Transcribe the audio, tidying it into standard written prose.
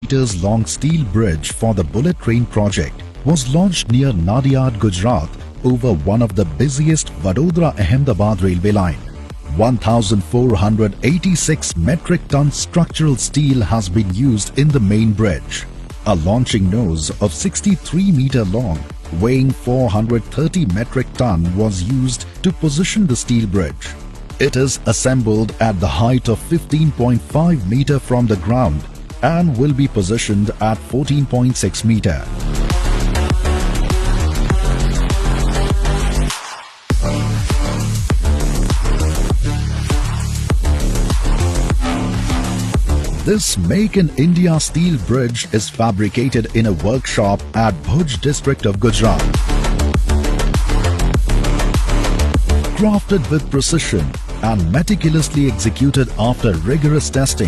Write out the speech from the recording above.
meters long steel bridge for the bullet train project was launched near Nadiad, Gujarat, over one of the busiest Vadodara-Ahmedabad railway line. 1,486 metric ton structural steel has been used in the main bridge. A launching nose of 63 meter long, weighing 430 metric ton was used to position the steel bridge. It is assembled at the height of 15.5 meter from the ground and will be positioned at 14.6 meter. This Make in India steel bridge is fabricated in a workshop at Bhuj district of Gujarat. Crafted with precision and meticulously executed after rigorous testing,